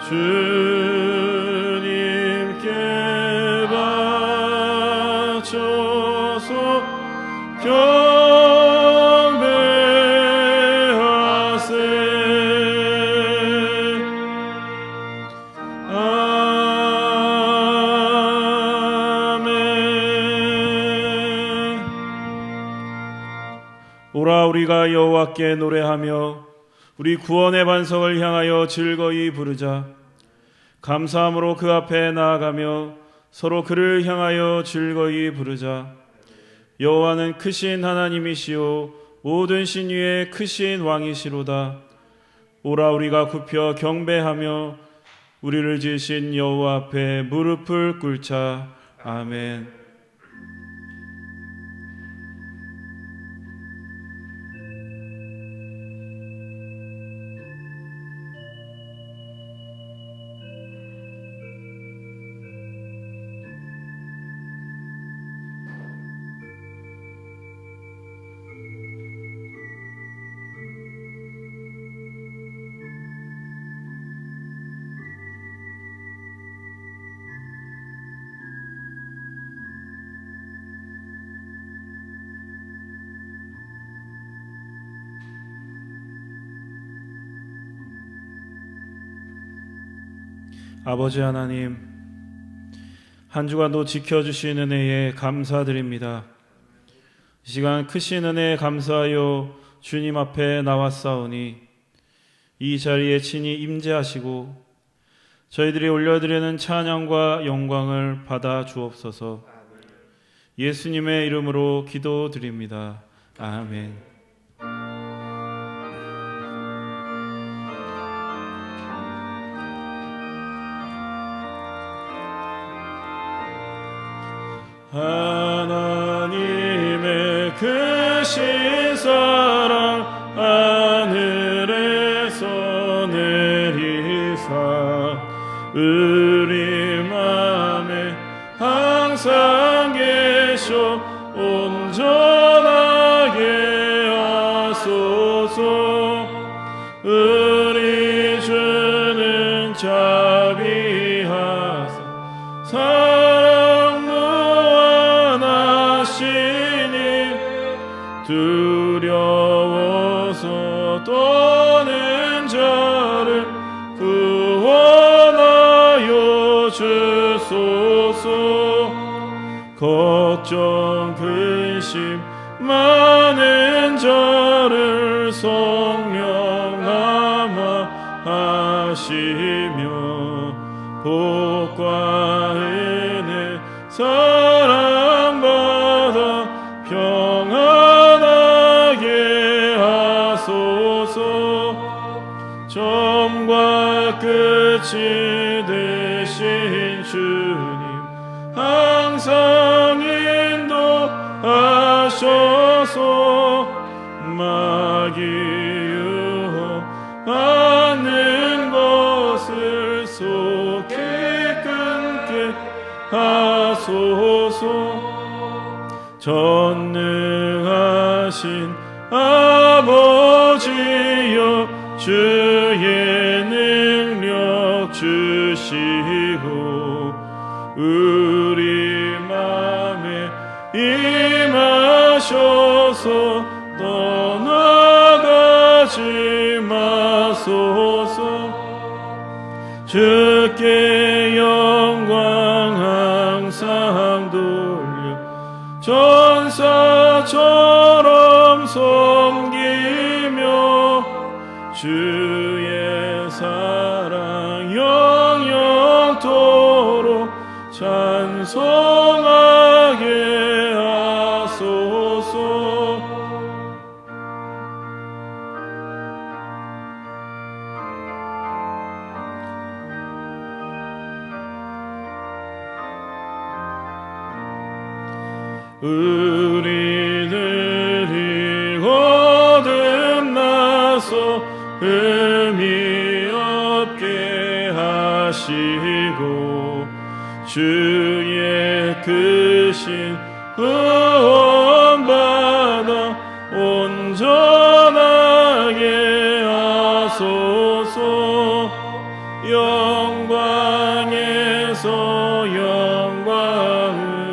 주님께 바쳐서 경배하세. 아멘. 오라 우리가 여호와께 노래하며 우리 구원의 반석을 향하여 즐거이 부르자. 감사함으로 그 앞에 나아가며 서로 그를 향하여 즐거이 부르자. 여호와는 크신 하나님이시오 모든 신 위에 크신 왕이시로다. 오라 우리가 굽혀 경배하며 우리를 지으신 여호와 앞에 무릎을 꿇자. 아멘. 아버지 하나님, 한 주간도 지켜주신 은혜에 감사드립니다. 이 시간 크신 은혜에 감사하여 주님 앞에 나왔사오니 이 자리에 친히 임재하시고 저희들이 올려드리는 찬양과 영광을 받아 주옵소서. 예수님의 이름으로 기도드립니다. 아멘. 하나님의 크신 사랑 하늘에서 내리사 우리 맘에 항상 계셔 온전하게 하소서. 우리 주는 자비하사 사랑 무한하시니 두려워서 떠는 자를 구원하여 주소서. 걱정 근심 많은 자를 성령함아 하시며 복과 은혜 사랑받아 평안하게 하소서. 처음과 끝이 되신 주님 항상 인도하셔서 마귀 유혹하는 것을 속히 끊게 하소서. 전능하신 아버지여 주의 능력 주시고 우리 맘에 임하셔서 떠나가지 마소서. 주께 영광 항상 돌려 전사처럼 섬기며 주의 사랑 영영토록 찬송하게 하소서. 우리들이 거듭나서 흠이 없게 하시고 주의 크신 구원받아 온전하게 하소서. 영광에서 영광으로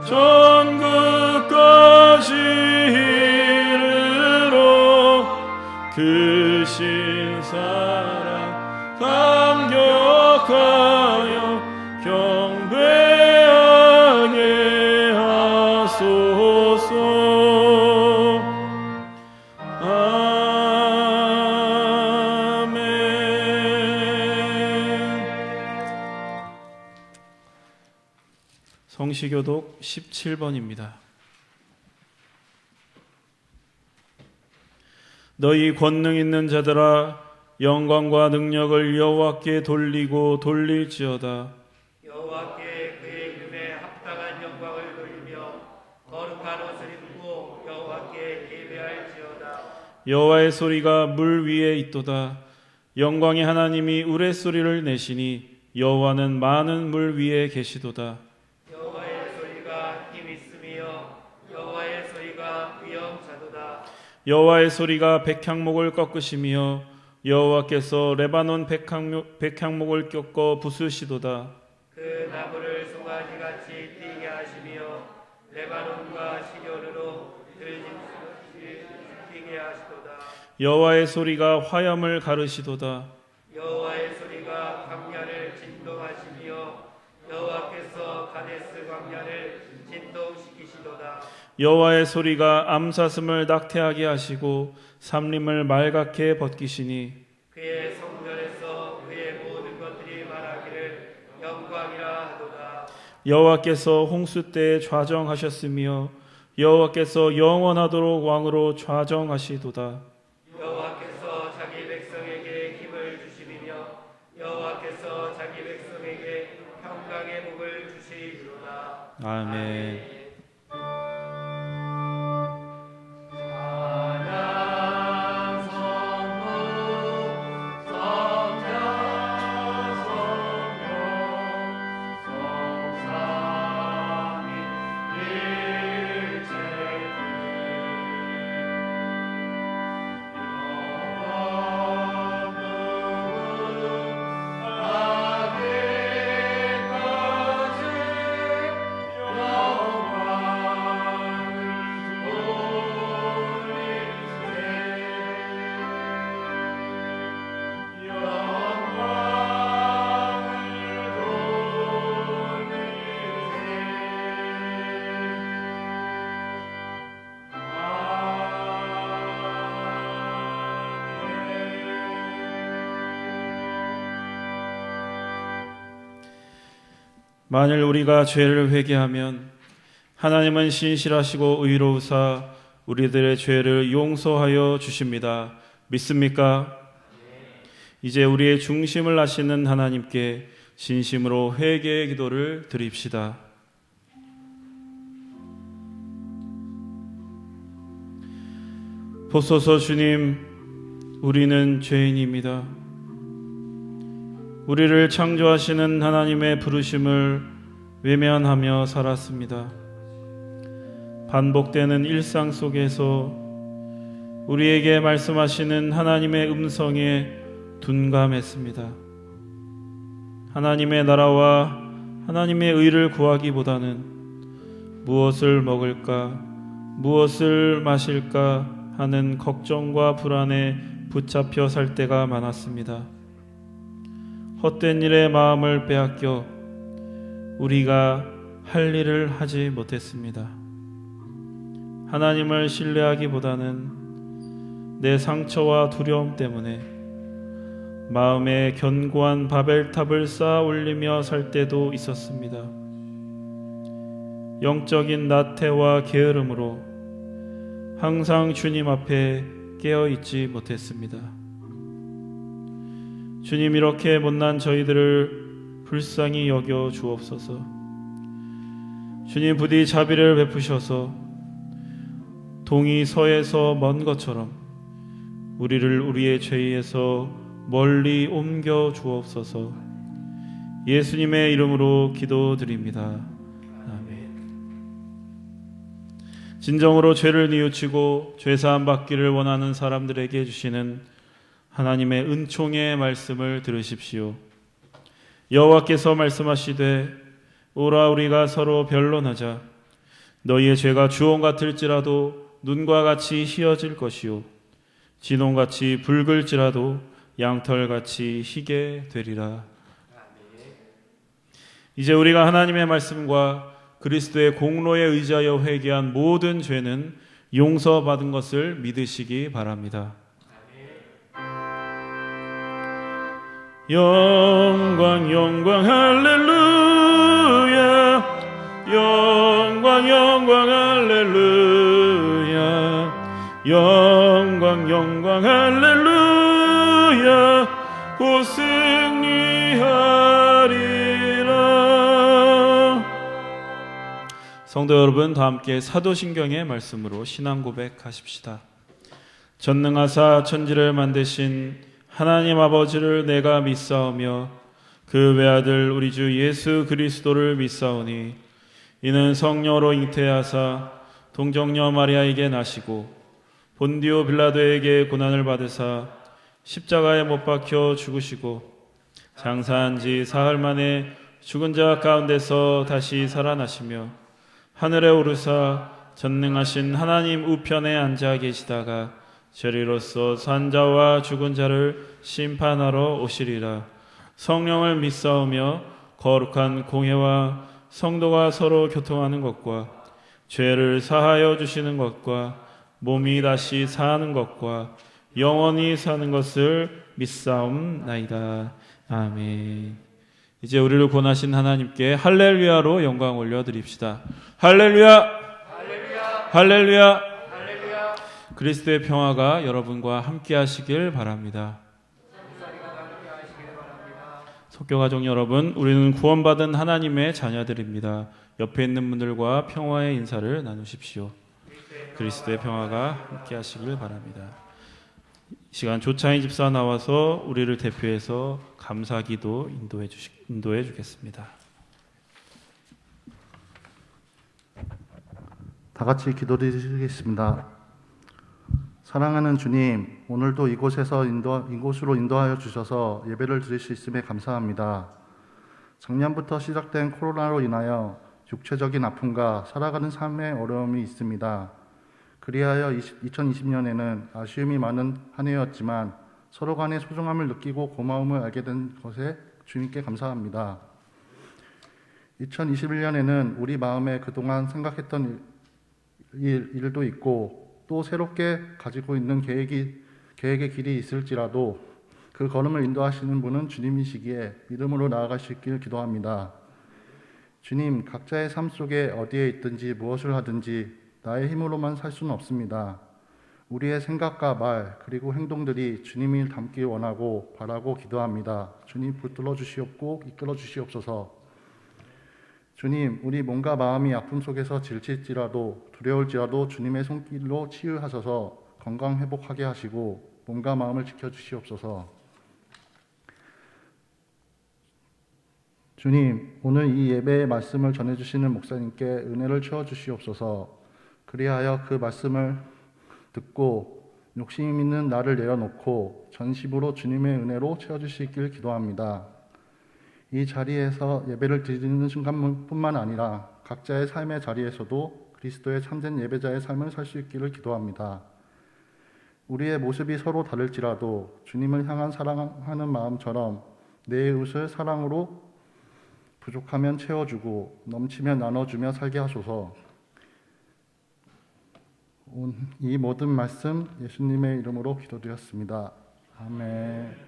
전국까지 이르러 그 신사랑 감격하여 경배하게 하소서. 성시교독 17번입니다. 너희 권능 있는 자들아 영광과 능력을 여호와께 돌리고 돌릴지어다. 여호와께 그의 이름에 합당한 영광을 돌리며 거룩한 옷을 입고 여호와께 예배할지어다. 여호와의 소리가 물 위에 있도다. 영광의 하나님이 우레소리를 내시니 여호와는 많은 물 위에 계시도다. 여호와의 소리가 백향목을 꺾으시며 여호와께서 레바논 백향목을 꺾어 부수시도다. 그 나무를 송아지같이 뛰게 하시며 레바논과 시련으로 들짐승같이 뛰게 하시도다. 여호와의 소리가 화염을 가르시도다. 여호와의 소리가 광야를 진동하시며 여호와께서 가데스 광야를 진동시키시도다. 여호와의 소리가 암사슴을 낙태하게 하시고 삼림을 말갛게 벗기시니 그의 성전에서 그의 모든 것들이 말하기를 영광이라 하도다. 여호와께서 홍수 때에 좌정하셨으며 여호와께서 영원하도록 왕으로 좌정하시도다. 여호와께서 자기 백성에게 힘을 주시며 여호와께서 자기 백성에게 평강의 복을 주시리로다. 아멘. 만일 우리가 죄를 회개하면 하나님은 신실하시고 의로우사 우리들의 죄를 용서하여 주십니다. 믿습니까? 이제 우리의 중심을 아시는 하나님께 진심으로 회개의 기도를 드립시다. 보소서 주님, 우리는 죄인입니다. 우리를 창조하시는 하나님의 부르심을 외면하며 살았습니다. 반복되는 일상 속에서 우리에게 말씀하시는 하나님의 음성에 둔감했습니다. 하나님의 나라와 하나님의 의를 구하기보다는 무엇을 먹을까, 무엇을 마실까 하는 걱정과 불안에 붙잡혀 살 때가 많았습니다. 헛된 일에 마음을 빼앗겨 우리가 할 일을 하지 못했습니다. 하나님을 신뢰하기보다는 내 상처와 두려움 때문에 마음에 견고한 바벨탑을 쌓아 올리며 살 때도 있었습니다. 영적인 나태와 게으름으로 항상 주님 앞에 깨어 있지 못했습니다. 주님, 이렇게 못난 저희들을 불쌍히 여겨 주옵소서. 주님, 부디 자비를 베푸셔서 동이 서에서 먼 것처럼 우리를 우리의 죄에서 멀리 옮겨 주옵소서. 예수님의 이름으로 기도드립니다. 아멘. 진정으로 죄를 뉘우치고 죄사함 받기를 원하는 사람들에게 주시는 하나님의 은총의 말씀을 들으십시오. 여호와께서 말씀하시되 오라 우리가 서로 변론하자. 너희의 죄가 주홍 같을지라도 눈과 같이 희어질 것이요 진홍같이 붉을지라도 양털같이 희게 되리라. 이제 우리가 하나님의 말씀과 그리스도의 공로에 의지하여 회개한 모든 죄는 용서받은 것을 믿으시기 바랍니다. 영광 영광 할렐루야. 영광 영광 할렐루야. 영광 영광 할렐루야. 곧 승리하리라. 성도 여러분, 다 함께 사도신경의 말씀으로 신앙 고백하십시다. 전능하사 천지를 만드신 하나님 아버지를 내가 믿사오며 그 외아들 우리 주 예수 그리스도를 믿사오니 이는 성령으로 잉태하사 동정녀 마리아에게 나시고 본디오 빌라도에게 고난을 받으사 십자가에 못 박혀 죽으시고 장사한 지 사흘 만에 죽은 자 가운데서 다시 살아나시며 하늘에 오르사 전능하신 하나님 우편에 앉아 계시다가 저리로서 산 자와 죽은 자를 심판하러 오시리라. 성령을 믿사오며 거룩한 공회와 성도가 서로 교통하는 것과 죄를 사하여 주시는 것과 몸이 다시 사는 것과 영원히 사는 것을 믿사옵나이다. 아멘. 이제 우리를 구원하신 하나님께 할렐루야로 영광 올려드립시다. 할렐루야! 할렐루야! 할렐루야! 할렐루야! 그리스도의 평화가 여러분과 함께 하시길 바랍니다. 속교가족 여러분, 우리는 구원받은 하나님의 자녀들입니다. 옆에 있는 분들과 평화의 인사를 나누십시오. 그리스도의 평화가 함께 하시길 바랍니다. 이 시간 조창희 집사 나와서 우리를 대표해서 감사기도 인도해 주겠습니다. 다 같이 기도드리겠습니다. 사랑하는 주님, 오늘도 이곳으로 인도하여 주셔서 예배를 드릴 수 있음에 감사합니다. 작년부터 시작된 코로나로 인하여 육체적인 아픔과 살아가는 삶의 어려움이 있습니다. 그리하여 2020년에는 아쉬움이 많은 한 해였지만 서로 간의 소중함을 느끼고 고마움을 알게 된 것에 주님께 감사합니다. 2021년에는 우리 마음에 그동안 생각했던 일도 있고 또 새롭게 가지고 있는 계획의 길이 있을지라도 그 걸음을 인도하시는 분은 주님이시기에 믿음으로 나아갈 수 있길 기도합니다. 주님, 각자의 삶 속에 어디에 있든지 무엇을 하든지 나의 힘으로만 살 수는 없습니다. 우리의 생각과 말 그리고 행동들이 주님을 닮기 원하고 바라고 기도합니다. 주님 붙들어 주시옵고 이끌어 주시옵소서. 주님, 우리 몸과 마음이 아픔 속에서 질질지라도 두려울지라도 주님의 손길로 치유하셔서 건강 회복하게 하시고 몸과 마음을 지켜주시옵소서. 주님, 오늘 이 예배의 말씀을 전해주시는 목사님께 은혜를 채워주시옵소서. 그리하여 그 말씀을 듣고 욕심 있는 나를 내려놓고 전심으로 주님의 은혜로 채워주시길 기도합니다. 이 자리에서 예배를 드리는 순간뿐만 아니라 각자의 삶의 자리에서도 그리스도의 참된 예배자의 삶을 살 수 있기를 기도합니다. 우리의 모습이 서로 다를지라도 주님을 향한 사랑하는 마음처럼 내 이웃을 사랑으로 부족하면 채워주고 넘치면 나눠주며 살게 하소서. 이 모든 말씀 예수님의 이름으로 기도드렸습니다. 아멘.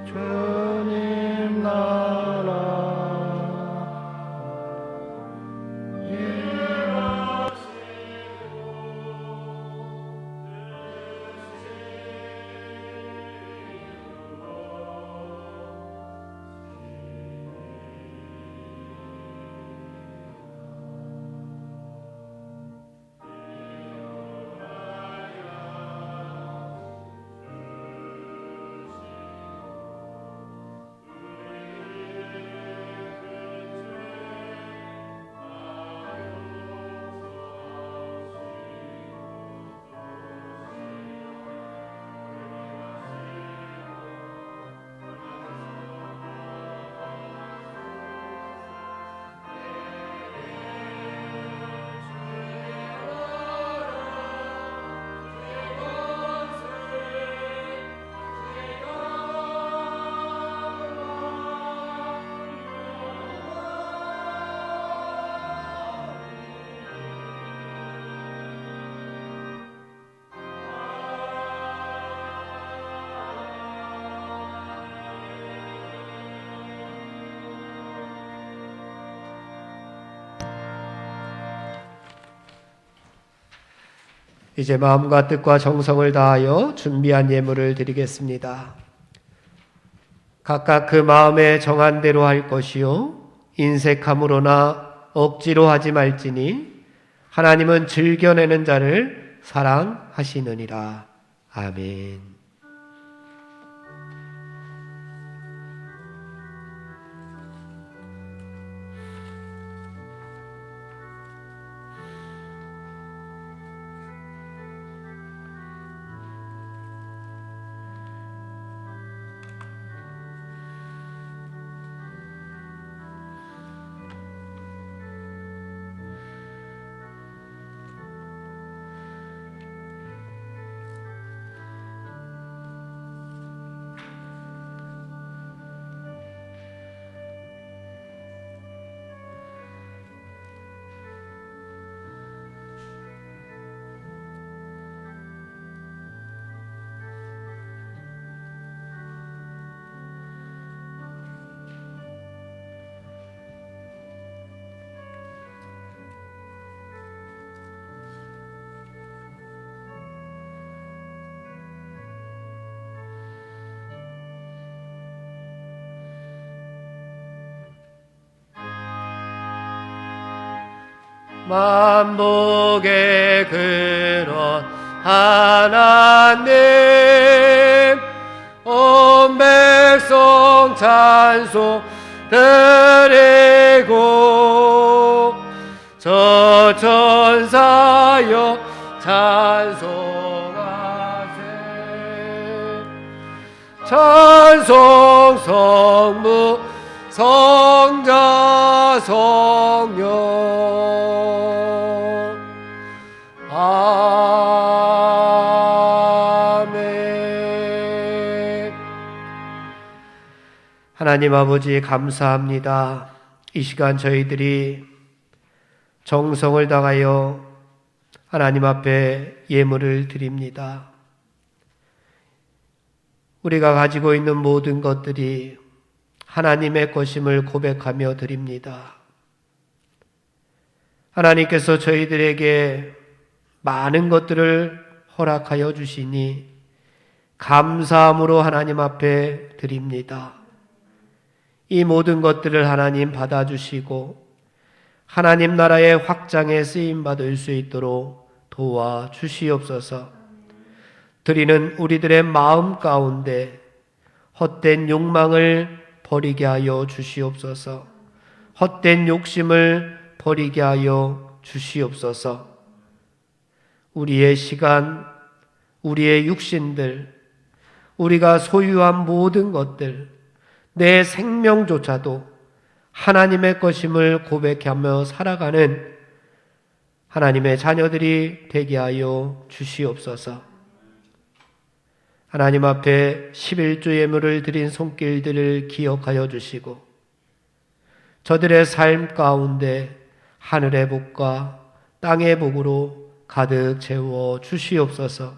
주님 나라 이제 마음과 뜻과 정성을 다하여 준비한 예물을 드리겠습니다. 각각 그 마음에 정한 대로 할 것이요 인색함으로나 억지로 하지 말지니 하나님은 즐겨내는 자를 사랑하시느니라. 아멘. 만복의 근원 하나님 온 백성 찬송 드리고 저 천사여 찬송하세 찬송 성부 성자 성령 아멘. 하나님 아버지 감사합니다. 이 시간 저희들이 정성을 다하여 하나님 앞에 예물을 드립니다. 우리가 가지고 있는 모든 것들이 하나님의 것임을 고백하며 드립니다. 하나님께서 저희들에게 많은 것들을 허락하여 주시니 감사함으로 하나님 앞에 드립니다. 이 모든 것들을 하나님 받아주시고 하나님 나라의 확장에 쓰임받을 수 있도록 도와주시옵소서. 드리는 우리들의 마음 가운데 헛된 욕망을 버리게 하여 주시옵소서. 헛된 욕심을 버리게 하여 주시옵소서. 우리의 시간, 우리의 육신들, 우리가 소유한 모든 것들, 내 생명조차도 하나님의 것임을 고백하며 살아가는 하나님의 자녀들이 되게 하여 주시옵소서. 하나님 앞에 11조 예물을 드린 손길들을 기억하여 주시고 저들의 삶 가운데 하늘의 복과 땅의 복으로 가득 채워 주시옵소서.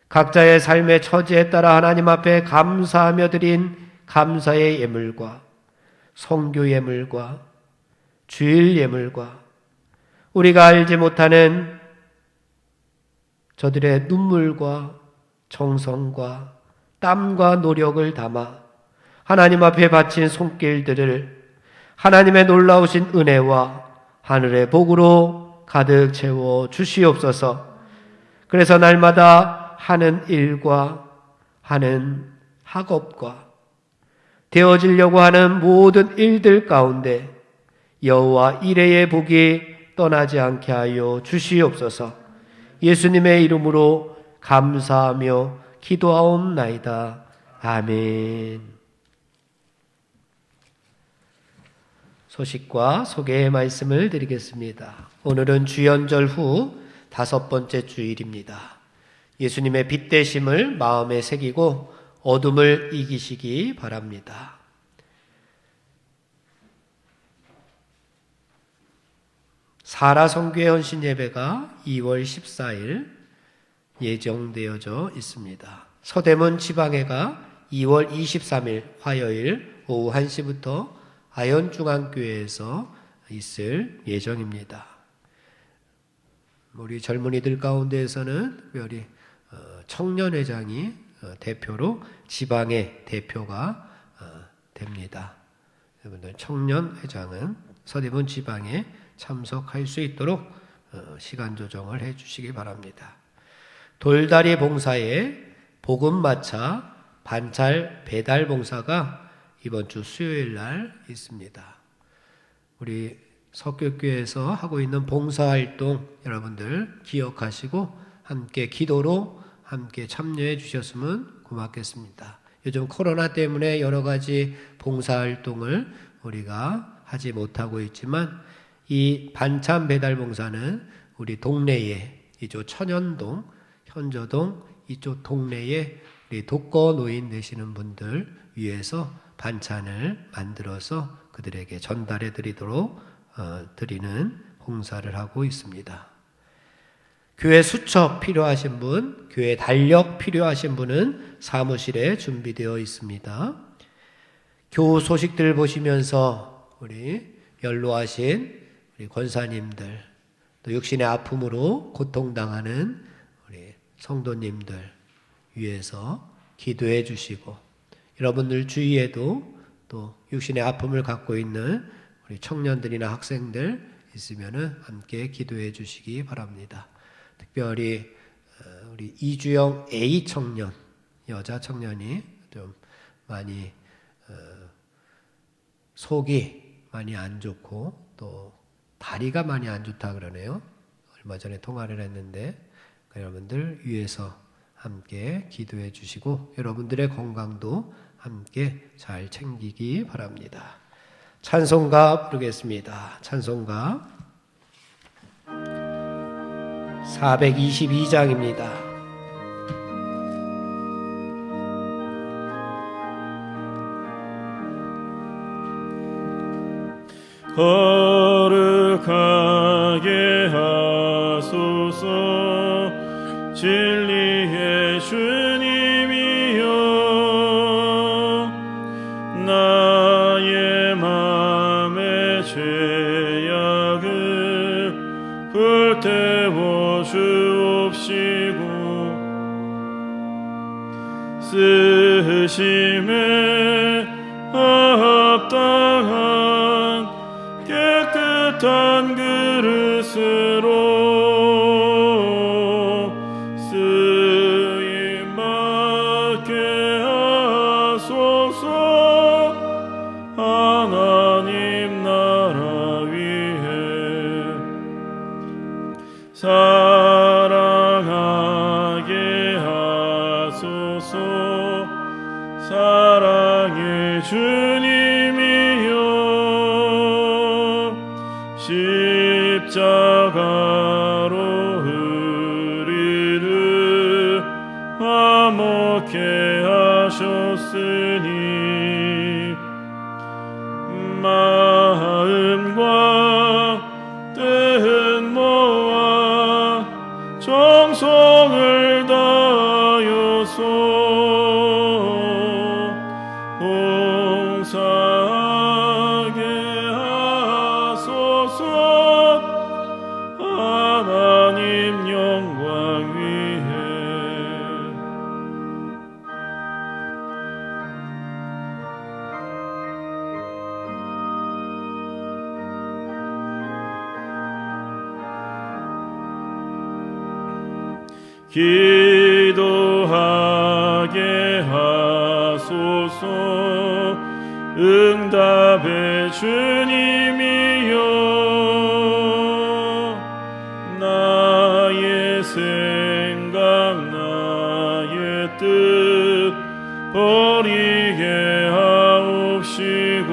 각자의 삶의 처지에 따라 하나님 앞에 감사하며 드린 감사의 예물과 성교 예물과 주일 예물과 우리가 알지 못하는 저들의 눈물과 정성과 땀과 노력을 담아 하나님 앞에 바친 손길들을 하나님의 놀라우신 은혜와 하늘의 복으로 가득 채워 주시옵소서. 그래서 날마다 하는 일과 하는 학업과 되어지려고 하는 모든 일들 가운데 여호와 이레의 복이 떠나지 않게 하여 주시옵소서. 예수님의 이름으로 감사하며 기도하옵나이다. 아멘. 소식과 소개의 말씀을 드리겠습니다. 오늘은 주연절 후 5번째 주일입니다. 예수님의 빛 되심을 마음에 새기고 어둠을 이기시기 바랍니다. 사라 성교회 헌신 예배가 2월 14일 예정되어져 있습니다. 서대문 지방회가 2월 23일 화요일 오후 1시부터 아현중앙교회에서 있을 예정입니다. 우리 젊은이들 가운데에서는 특별히 청년회장이 대표로 지방의 대표가 됩니다. 여러분들 청년회장은 서대문 지방에 참석할 수 있도록 시간 조정을 해 주시기 바랍니다. 돌다리 봉사에 복음마차 반찰 배달 봉사가 이번 주 수요일 날 있습니다. 우리 석교교회에서 하고 있는 봉사활동 여러분들 기억하시고 함께 기도로 함께 참여해 주셨으면 고맙겠습니다. 요즘 코로나 때문에 여러 가지 봉사활동을 우리가 하지 못하고 있지만 이 반찬 배달 봉사는 우리 동네에 이쪽 천연동, 현저동 이쪽 동네에 우리 독거노인 되시는 분들 위해서 반찬을 만들어서 그들에게 전달해 드리도록 드리는 봉사를 하고 있습니다. 교회 수첩 필요하신 분, 교회 달력 필요하신 분은 사무실에 준비되어 있습니다. 교우 소식들 보시면서 우리 연로하신 우리 권사님들, 또 육신의 아픔으로 고통당하는 우리 성도님들 위해서 기도해 주시고, 여러분들 주위에도 또 육신의 아픔을 갖고 있는 우리 청년들이나 학생들 있으면은 함께 기도해 주시기 바랍니다. 특별히 우리 이주영 A 청년, 여자 청년이 좀 많이 속이 많이 안 좋고 또 다리가 많이 안 좋다 그러네요. 얼마 전에 통화를 했는데 여러분들 위해서 함께 기도해 주시고 여러분들의 건강도 함께 잘 챙기기 바랍니다. 찬송가 부르겠습니다. 찬송가 422장입니다. 거룩하게 하소서 진리의 주님이여 나의 맘의 죄악을 불태워 주옵시고 쓰심에 합당한 깨끗한 그릇으로 쓰임 받게 하소서 하나님 나라 위해 사랑하게 하소서 사랑의 주님이여 십자가로 우리를 화목해 하셨으니 마음과 뜻 모아 정성을 다하여서 봉사하게 하소서 하나님 영광 위해 기도하게 하소서 응답의 주님이여 나의 생각 나의 뜻 버리게 하옵시고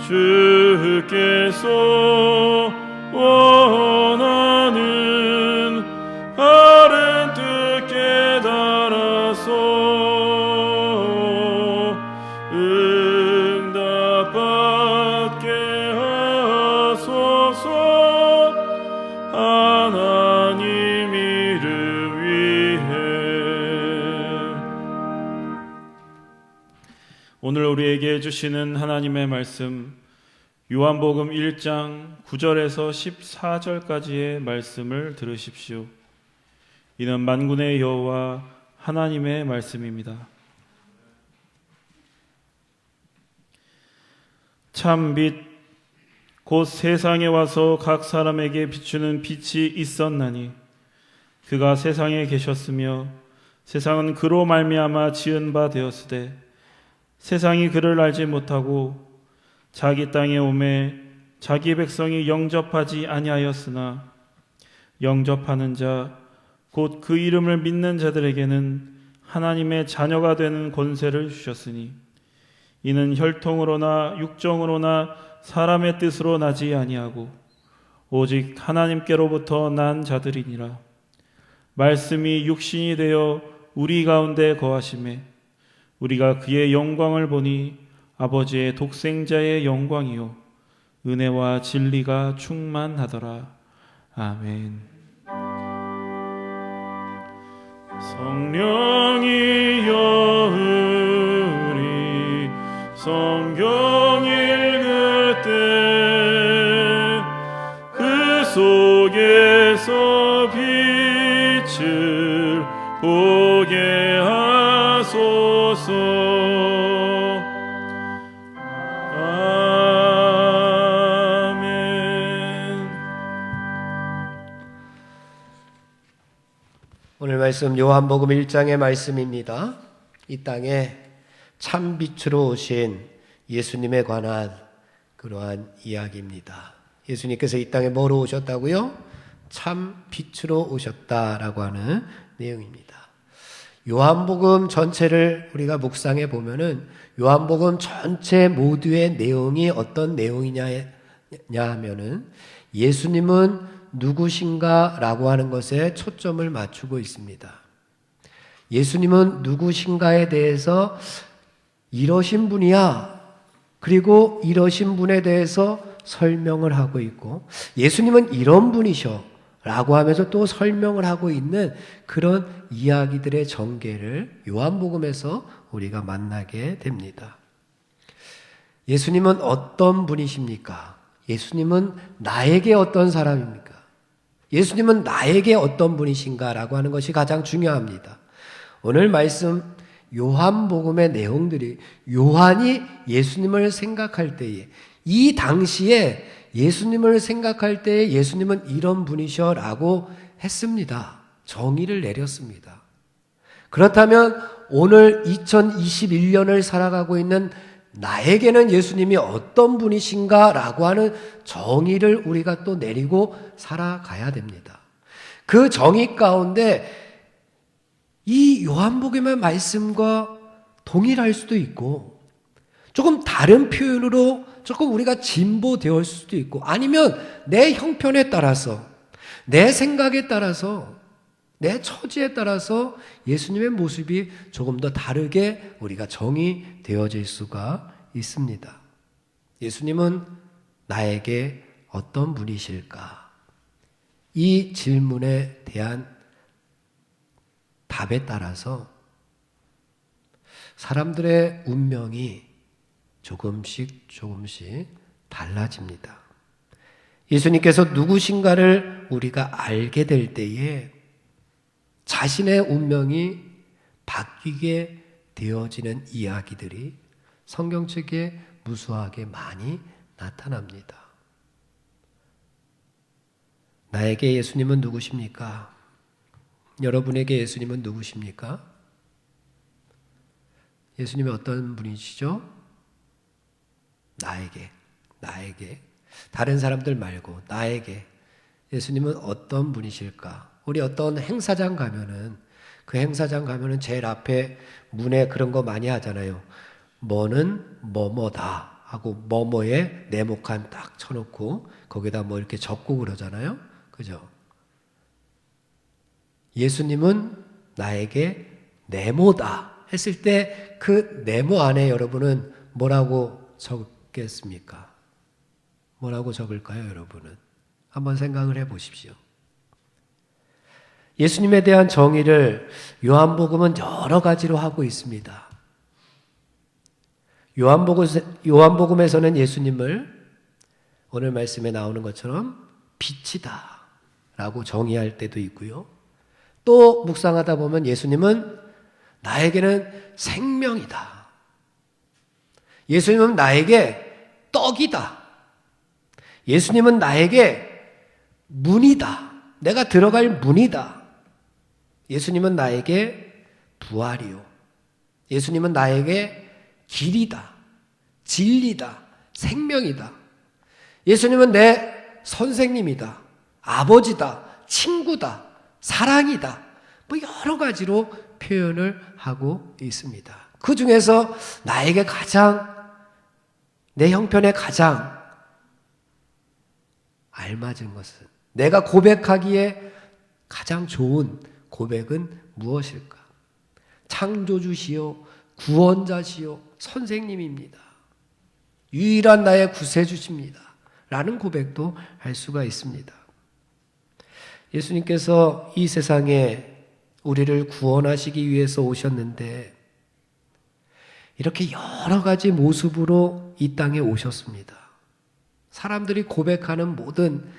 주께서 원하는 바른 뜻 깨달아서 응답받게 하소서 하나님 이름 위해. 오늘 우리에게 주시는 하나님의 말씀 요한복음 1장 9절에서 14절까지의 말씀을 들으십시오. 이는 만군의 여호와 하나님의 말씀입니다. 참 빛 곧 세상에 와서 각 사람에게 비추는 빛이 있었나니 그가 세상에 계셨으며 세상은 그로 말미암아 지은 바 되었으되 세상이 그를 알지 못하고 자기 땅에 오매 자기 백성이 영접하지 아니하였으나 영접하는 자 곧 그 이름을 믿는 자들에게는 하나님의 자녀가 되는 권세를 주셨으니 이는 혈통으로나 육정으로나 사람의 뜻으로 나지 아니하고 오직 하나님께로부터 난 자들이니라. 말씀이 육신이 되어 우리 가운데 거하심에 우리가 그의 영광을 보니 아버지의 독생자의 영광이요 은혜와 진리가 충만하더라. 아멘. 성령이 여으리 성경 읽을 때 그 속에서 빛을 보게 하소서. 오늘 말씀 요한복음 1장의 말씀입니다. 이 땅에 참 빛으로 오신 예수님에 관한 그러한 이야기입니다. 예수님께서 이 땅에 뭐로 오셨다고요? 참 빛으로 오셨다라고 하는 내용입니다. 요한복음 전체를 우리가 묵상해 보면은 요한복음 전체 모두의 내용이 어떤 내용이냐 하면은 예수님은 누구신가라고 하는 것에 초점을 맞추고 있습니다. 예수님은 누구신가에 대해서 이러신 분이야. 그리고 이러신 분에 대해서 설명을 하고 있고 예수님은 이런 분이셔 라고 하면서 또 설명을 하고 있는 그런 이야기들의 전개를 요한복음에서 우리가 만나게 됩니다. 예수님은 어떤 분이십니까? 예수님은 나에게 어떤 사람입니까? 예수님은 나에게 어떤 분이신가 라고 하는 것이 가장 중요합니다. 오늘 말씀 요한복음의 내용들이 요한이 예수님을 생각할 때에 이 당시에 예수님을 생각할 때에 예수님은 이런 분이셔 라고 했습니다. 정의를 내렸습니다. 그렇다면 오늘 2021년을 살아가고 있는 나에게는 예수님이 어떤 분이신가 라고 하는 정의를 우리가 또 내리고 살아가야 됩니다. 그 정의 가운데 이 요한복음의 말씀과 동일할 수도 있고 조금 다른 표현으로 조금 우리가 진보되었을 수도 있고 아니면 내 형편에 따라서 내 생각에 따라서 내 처지에 따라서 예수님의 모습이 조금 더 다르게 우리가 정의되어질 수가 있습니다. 예수님은 나에게 어떤 분이실까? 이 질문에 대한 답에 따라서 사람들의 운명이 조금씩 달라집니다. 예수님께서 누구신가를 우리가 알게 될 때에 자신의 운명이 바뀌게 되어지는 이야기들이 성경책에 무수하게 많이 나타납니다. 나에게 예수님은 누구십니까? 여러분에게 예수님은 누구십니까? 예수님이 어떤 분이시죠? 나에게 다른 사람들 말고 나에게 예수님은 어떤 분이실까? 우리 어떤 행사장 가면은 그 행사장 가면은 제일 앞에 문에 그런 거 많이 하잖아요. 뭐는 뭐뭐다 하고 뭐뭐에 네모칸 딱 쳐놓고 거기다 뭐 이렇게 적고 그러잖아요. 그죠? 예수님은 나에게 네모다 했을 때 그 네모 안에 여러분은 뭐라고 적겠습니까? 뭐라고 적을까요, 여러분은? 한번 생각을 해 보십시오. 예수님에 대한 정의를 요한복음은 여러 가지로 하고 있습니다. 요한복음에서는 예수님을 오늘 말씀에 나오는 것처럼 빛이다 라고 정의할 때도 있고요. 또 묵상하다 보면 예수님은 나에게는 생명이다. 예수님은 나에게 떡이다. 예수님은 나에게 문이다. 내가 들어갈 문이다. 예수님은 나에게 부활이요. 예수님은 나에게 길이다. 진리다. 생명이다. 예수님은 내 선생님이다. 아버지다. 친구다. 사랑이다. 뭐 여러 가지로 표현을 하고 있습니다. 그 중에서 나에게 가장, 내 형편에 가장 알맞은 것은, 내가 고백하기에 가장 좋은 고백은 무엇일까? 창조주시요, 구원자시요, 선생님입니다. 유일한 나의 구세주십니다. 라는 고백도 할 수가 있습니다. 예수님께서 이 세상에 우리를 구원하시기 위해서 오셨는데 이렇게 여러 가지 모습으로 이 땅에 오셨습니다. 사람들이 고백하는 모든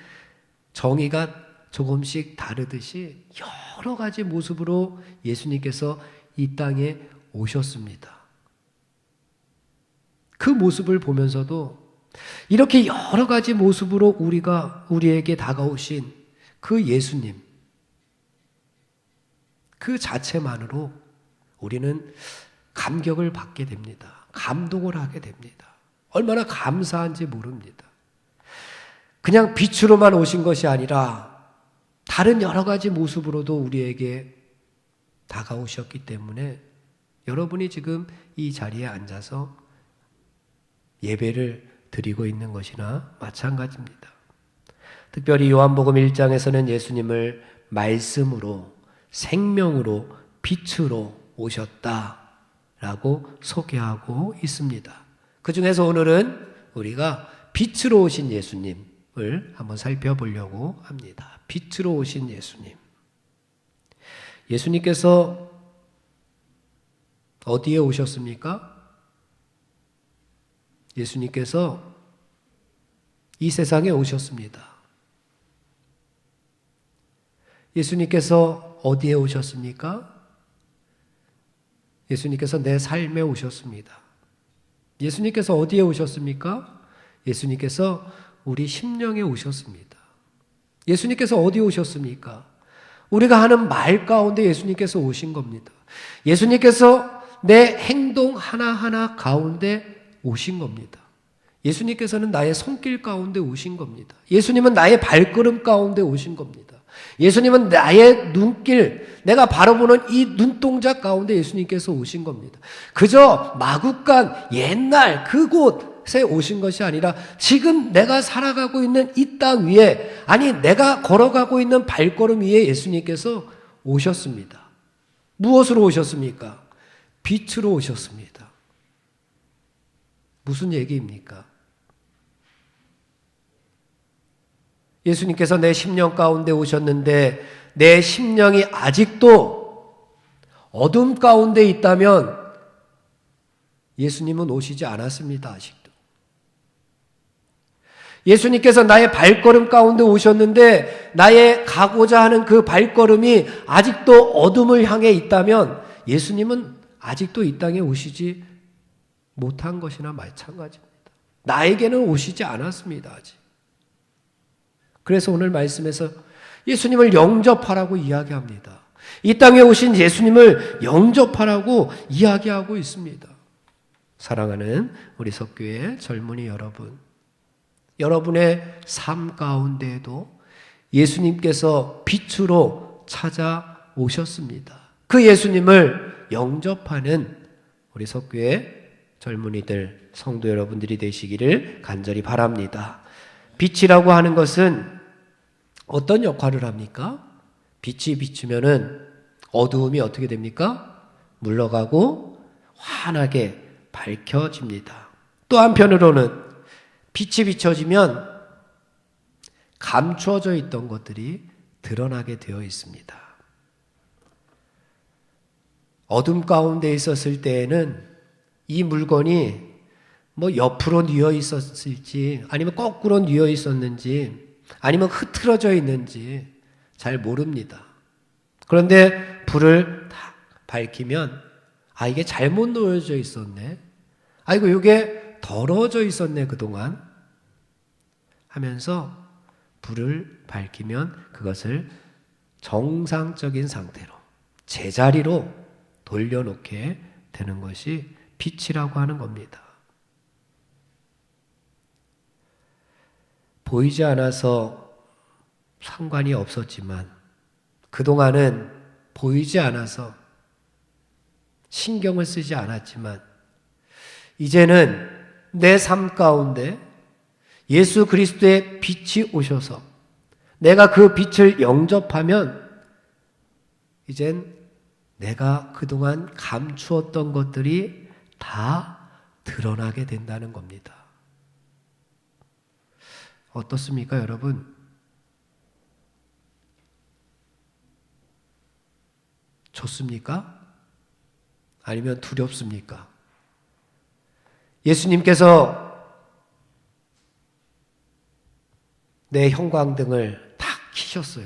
정의가 조금씩 다르듯이 여러 가지 모습으로 예수님께서 이 땅에 오셨습니다. 그 모습을 보면서도 이렇게 여러 가지 모습으로 우리에게 다가오신 그 예수님, 그 자체만으로 우리는 감격을 받게 됩니다. 감동을 하게 됩니다. 얼마나 감사한지 모릅니다. 그냥 빛으로만 오신 것이 아니라 다른 여러 가지 모습으로도 우리에게 다가오셨기 때문에 여러분이 지금 이 자리에 앉아서 예배를 드리고 있는 것이나 마찬가지입니다. 특별히 요한복음 1장에서는 예수님을 말씀으로, 생명으로, 빛으로 오셨다라고 소개하고 있습니다. 그 중에서 오늘은 우리가 빛으로 오신 예수님을 한번 살펴보려고 합니다. 빛으로 오신 예수님. 예수님께서 어디에 오셨습니까? 예수님께서 이 세상에 오셨습니다. 예수님께서 어디에 오셨습니까? 예수님께서 내 삶에 오셨습니다. 예수님께서 어디에 오셨습니까? 예수님께서 우리 심령에 오셨습니다. 예수님께서 어디에 오셨습니까? 우리가 하는 말 가운데 예수님께서 오신 겁니다. 예수님께서 내 행동 하나하나 가운데 오신 겁니다. 예수님께서는 나의 손길 가운데 오신 겁니다. 예수님은 나의 발걸음 가운데 오신 겁니다. 예수님은 나의 눈길, 내가 바라보는 이 눈동자 가운데 예수님께서 오신 겁니다. 그저 마구간 옛날 그곳에 오신 것이 아니라 지금 내가 살아가고 있는 이 땅 위에, 아니 내가 걸어가고 있는 발걸음 위에 예수님께서 오셨습니다. 무엇으로 오셨습니까? 빛으로 오셨습니다. 무슨 얘기입니까? 예수님께서 내 심령 가운데 오셨는데 내 심령이 아직도 어둠 가운데 있다면 예수님은 오시지 않았습니다. 아직도. 예수님께서 나의 발걸음 가운데 오셨는데 나의 가고자 하는 그 발걸음이 아직도 어둠을 향해 있다면 예수님은 아직도 이 땅에 오시지 못한 것이나 마찬가지입니다. 나에게는 오시지 않았습니다. 아직. 그래서 오늘 말씀에서 예수님을 영접하라고 이야기합니다. 이 땅에 오신 예수님을 영접하라고 이야기하고 있습니다. 사랑하는 우리 석교의 젊은이 여러분, 여러분의 삶 가운데에도 예수님께서 빛으로 찾아오셨습니다. 그 예수님을 영접하는 우리 석교의 젊은이들, 성도 여러분들이 되시기를 간절히 바랍니다. 빛이라고 하는 것은 어떤 역할을 합니까? 빛이 비추면은 어두움이 어떻게 됩니까? 물러가고 환하게 밝혀집니다. 또 한편으로는 빛이 비춰지면 감추어져 있던 것들이 드러나게 되어 있습니다. 어둠 가운데 있었을 때에는 이 물건이 뭐 옆으로 뉘어 있었을지 아니면 거꾸로 뉘어 있었는지 아니면 흐트러져 있는지 잘 모릅니다. 그런데 불을 딱 밝히면 아 이게 잘못 놓여져 있었네. 아이고 이게 더러워져 있었네 그동안 하면서 불을 밝히면 그것을 정상적인 상태로 제자리로 돌려놓게 되는 것이 빛이라고 하는 겁니다. 보이지 않아서 상관이 없었지만 그동안은 보이지 않아서 신경을 쓰지 않았지만 이제는 내 삶 가운데 예수 그리스도의 빛이 오셔서 내가 그 빛을 영접하면 이젠 내가 그동안 감추었던 것들이 다 드러나게 된다는 겁니다. 어떻습니까, 여러분? 좋습니까? 아니면 두렵습니까? 예수님께서 내 형광등을 탁 켜셨어요.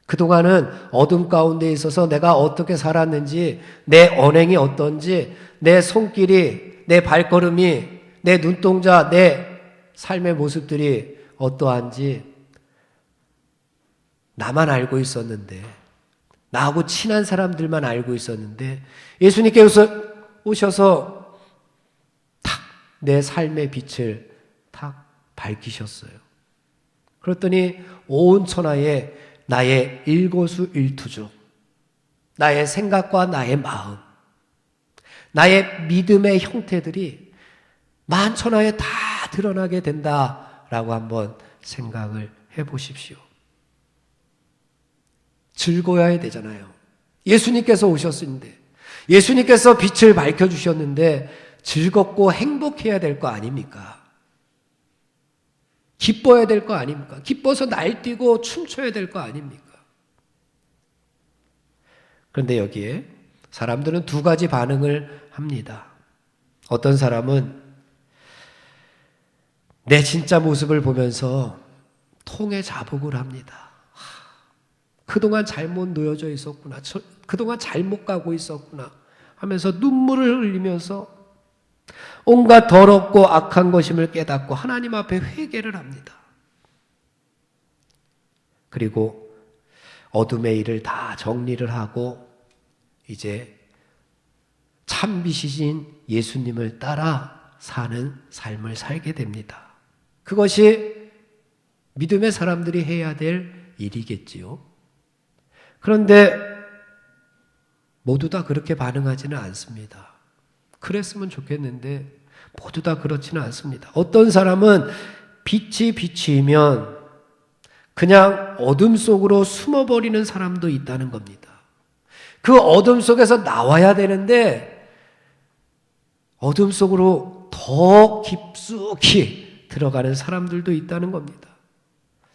그동안은 어둠 가운데 있어서 내가 어떻게 살았는지, 내 언행이 어떤지, 내 손길이, 내 발걸음이, 내 눈동자, 내 삶의 모습들이 어떠한지 나만 알고 있었는데, 나하고 친한 사람들만 알고 있었는데 예수님께서 오셔서 탁 내 삶의 빛을 탁 밝히셨어요. 그랬더니 온 천하에 나의 일거수일투족, 나의 생각과 나의 마음, 나의 믿음의 형태들이 만천하에 다 드러나게 된다라고 한번 생각을 해보십시오. 즐거워야 되잖아요. 예수님께서 오셨는데, 예수님께서 빛을 밝혀주셨는데 즐겁고 행복해야 될 거 아닙니까? 기뻐야 될 거 아닙니까? 기뻐서 날뛰고 춤춰야 될 거 아닙니까? 그런데 여기에 사람들은 두 가지 반응을 합니다. 어떤 사람은 내 진짜 모습을 보면서 통에 자복을 합니다. 그동안 잘못 놓여져 있었구나. 그동안 잘못 가고 있었구나 하면서 눈물을 흘리면서 온갖 더럽고 악한 것임을 깨닫고 하나님 앞에 회개를 합니다. 그리고 어둠의 일을 다 정리를 하고 이제 참빛이신 예수님을 따라 사는 삶을 살게 됩니다. 그것이 믿음의 사람들이 해야 될 일이겠지요. 그런데 모두 다 그렇게 반응하지는 않습니다. 그랬으면 좋겠는데 모두 다 그렇지는 않습니다. 어떤 사람은 빛이 비치면 그냥 어둠 속으로 숨어버리는 사람도 있다는 겁니다. 그 어둠 속에서 나와야 되는데 어둠 속으로 더 깊숙이 들어가는 사람들도 있다는 겁니다.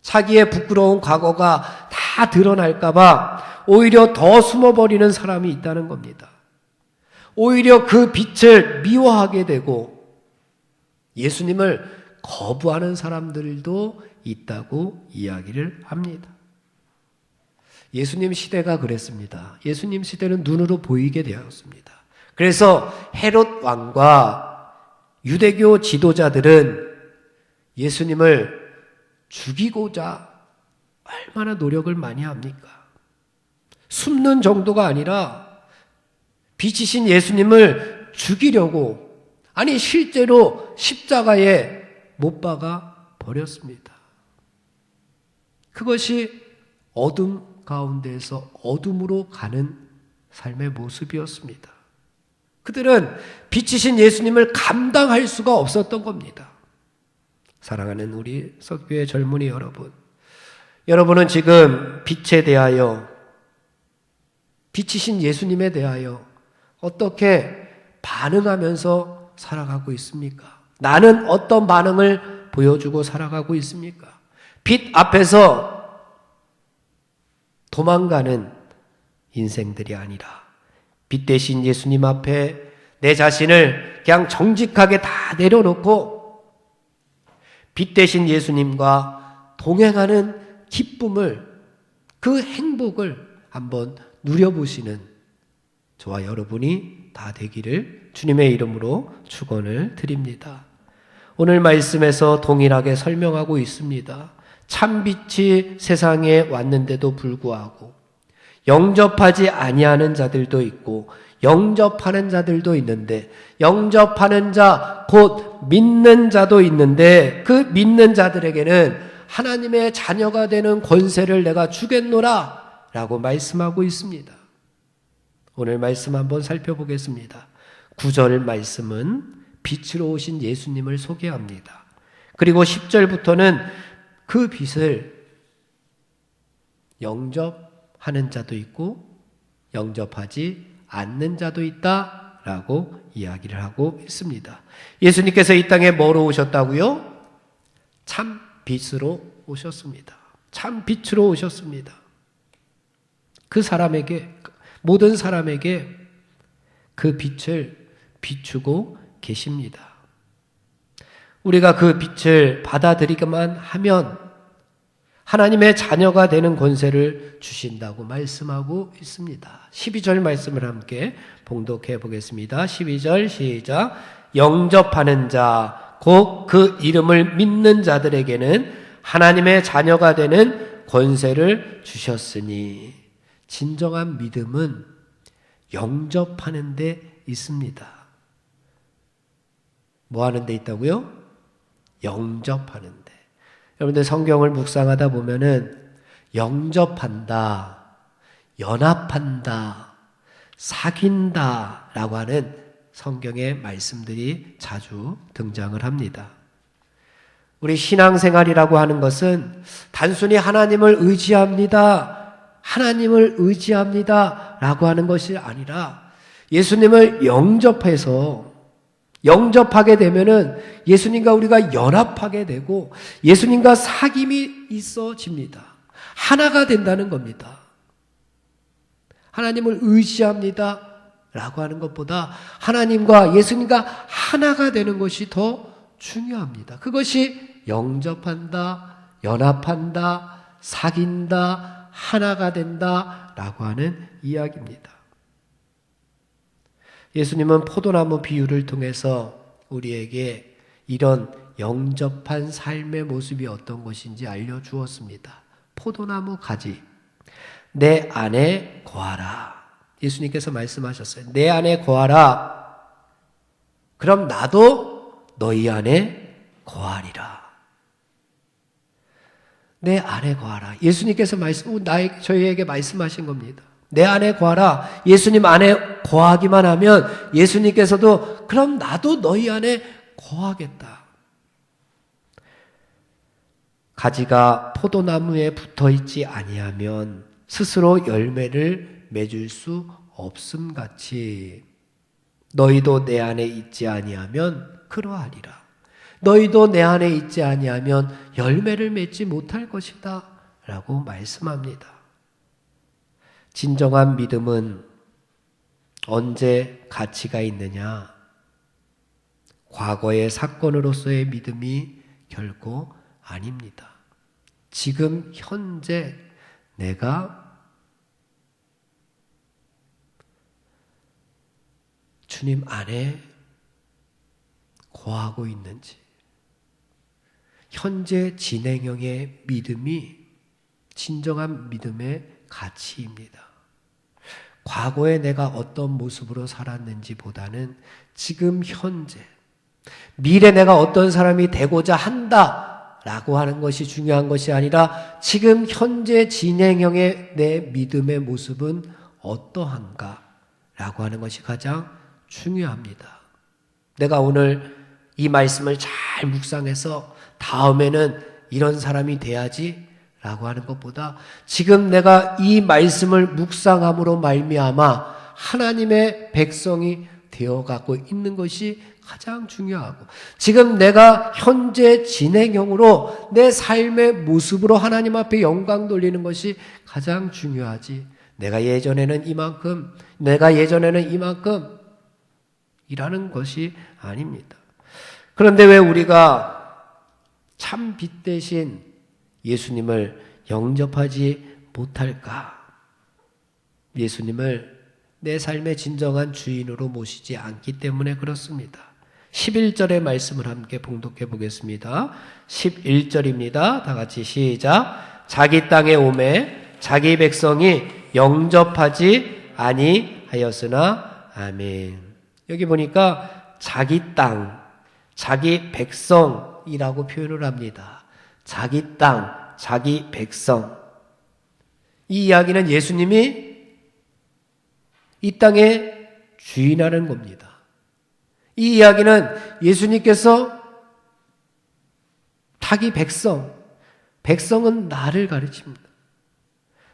자기의 부끄러운 과거가 다 드러날까봐 오히려 더 숨어버리는 사람이 있다는 겁니다. 오히려 그 빛을 미워하게 되고 예수님을 거부하는 사람들도 있다고 이야기를 합니다. 예수님 시대가 그랬습니다. 예수님 시대는 눈으로 보이게 되었습니다. 그래서 헤롯 왕과 유대교 지도자들은 예수님을 죽이고자 얼마나 노력을 많이 합니까? 숨는 정도가 아니라 빛이신 예수님을 죽이려고, 아니 실제로 십자가에 못 박아 버렸습니다. 그것이 어둠 가운데에서 어둠으로 가는 삶의 모습이었습니다. 그들은 빛이신 예수님을 감당할 수가 없었던 겁니다. 사랑하는 우리 석교의 젊은이 여러분, 여러분은 지금 빛에 대하여, 빛이신 예수님에 대하여 어떻게 반응하면서 살아가고 있습니까? 나는 어떤 반응을 보여주고 살아가고 있습니까? 빛 앞에서 도망가는 인생들이 아니라 빛 대신 예수님 앞에 내 자신을 그냥 정직하게 다 내려놓고 빛 대신 예수님과 동행하는 기쁨을, 그 행복을 한번 누려보시는 저와 여러분이 다 되기를 주님의 이름으로 축원을 드립니다. 오늘 말씀에서 동일하게 설명하고 있습니다. 참빛이 세상에 왔는데도 불구하고 영접하지 아니하는 자들도 있고 영접하는 자들도 있는데, 영접하는 자 곧 믿는 자도 있는데, 그 믿는 자들에게는 하나님의 자녀가 되는 권세를 내가 주겠노라 라고 말씀하고 있습니다. 오늘 말씀 한번 살펴보겠습니다. 9절 말씀은 빛으로 오신 예수님을 소개합니다. 그리고 10절부터는 그 빛을 영접하는 자도 있고 영접하지 않는 자도 있다라고 이야기를 하고 있습니다. 예수님께서 이 땅에 뭐로 오셨다고요? 참 빛으로 오셨습니다. 참 빛으로 오셨습니다. 그 사람에게, 모든 사람에게 그 빛을 비추고 계십니다. 우리가 그 빛을 받아들이기만 하면 하나님의 자녀가 되는 권세를 주신다고 말씀하고 있습니다. 12절 말씀을 함께 봉독해 보겠습니다. 12절 시작. 영접하는 자, 곧 그 이름을 믿는 자들에게는 하나님의 자녀가 되는 권세를 주셨으니. 진정한 믿음은 영접하는 데 있습니다. 뭐 하는 데 있다고요? 영접하는 데. 여러분들 성경을 묵상하다 보면은 영접한다, 연합한다, 사귄다 라고 하는 성경의 말씀들이 자주 등장을 합니다. 우리 신앙생활이라고 하는 것은 단순히 하나님을 의지합니다 라고 하는 것이 아니라 예수님을 영접하게 되면은 예수님과 우리가 연합하게 되고 예수님과 사귐이 있어집니다. 하나가 된다는 겁니다. 하나님을 의지합니다 라고 하는 것보다 하나님과 예수님과 하나가 되는 것이 더 중요합니다. 그것이 영접한다, 연합한다, 사귄다, 하나가 된다 라고 하는 이야기입니다. 예수님은 포도나무 비유를 통해서 우리에게 이런 영접한 삶의 모습이 어떤 것인지 알려주었습니다. 포도나무 가지, 내 안에 거하라. 예수님께서 말씀하셨어요. 내 안에 거하라. 그럼 나도 너희 안에 거하리라. 내 안에 거하라. 예수님께서 저희에게 말씀하신 겁니다. 내 안에 거하라. 예수님 안에 거하기만 하면 예수님께서도 그럼 나도 너희 안에 거하겠다. 가지가 포도나무에 붙어있지 아니하면 스스로 열매를 맺을 수 없음같이 너희도 내 안에 있지 아니하면 그러하리라. 너희도 내 안에 있지 아니하면 열매를 맺지 못할 것이다 라고 말씀합니다. 진정한 믿음은 언제 가치가 있느냐? 과거의 사건으로서의 믿음이 결코 아닙니다. 지금 현재 내가 주님 안에 거하고 있는지, 현재 진행형의 믿음이 진정한 믿음의 가치입니다. 과거에 내가 어떤 모습으로 살았는지 보다는 지금 현재, 미래 내가 어떤 사람이 되고자 한다라고 하는 것이 중요한 것이 아니라 지금 현재 진행형의 내 믿음의 모습은 어떠한가라고 하는 것이 가장 중요합니다. 내가 오늘 이 말씀을 잘 묵상해서 다음에는 이런 사람이 돼야지 라고 하는 것보다 지금 내가 이 말씀을 묵상함으로 말미암아 하나님의 백성이 되어가고 있는 것이 가장 중요하고, 지금 내가 현재 진행형으로 내 삶의 모습으로 하나님 앞에 영광 돌리는 것이 가장 중요하지, 내가 예전에는 이만큼 일하는 것이 아닙니다. 그런데 왜 우리가 참 빛 대신 예수님을 영접하지 못할까? 예수님을 내 삶의 진정한 주인으로 모시지 않기 때문에 그렇습니다. 11절의 말씀을 함께 봉독해 보겠습니다. 11절입니다. 다 같이 시작. 자기 땅에 오매 자기 백성이 영접하지 아니하였으나 아멘. 여기 보니까 자기 땅, 자기 백성이라고 표현을 합니다. 자기 땅, 자기 백성. 이 이야기는 예수님이 이 땅의 주인하는 겁니다. 이 이야기는 예수님께서 자기 백성은 나를 가르칩니다.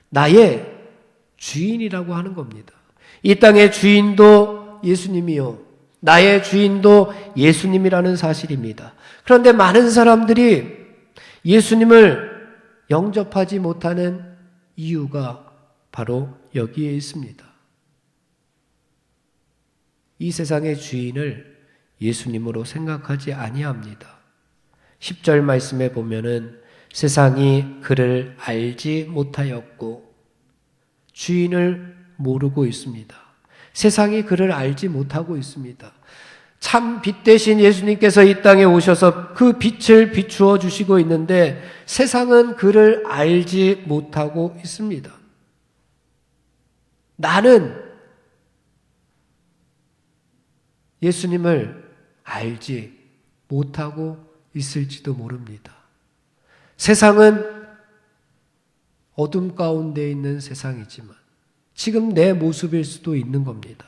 나의 주인이라고 하는 겁니다. 이 땅의 주인도 예수님이요. 나의 주인도 예수님이라는 사실입니다. 그런데 많은 사람들이 예수님을 영접하지 못하는 이유가 바로 여기에 있습니다. 이 세상의 주인을 예수님으로 생각하지 아니합니다. 10절 말씀에 보면은 세상이 그를 알지 못하였고 주인을 모르고 있습니다. 세상이 그를 알지 못하고 있습니다. 참 빛 대신 예수님께서 이 땅에 오셔서 그 빛을 비추어 주시고 있는데 세상은 그를 알지 못하고 있습니다. 나는 예수님을 알지 못하고 있을지도 모릅니다. 세상은 어둠 가운데 있는 세상이지만 지금 내 모습일 수도 있는 겁니다.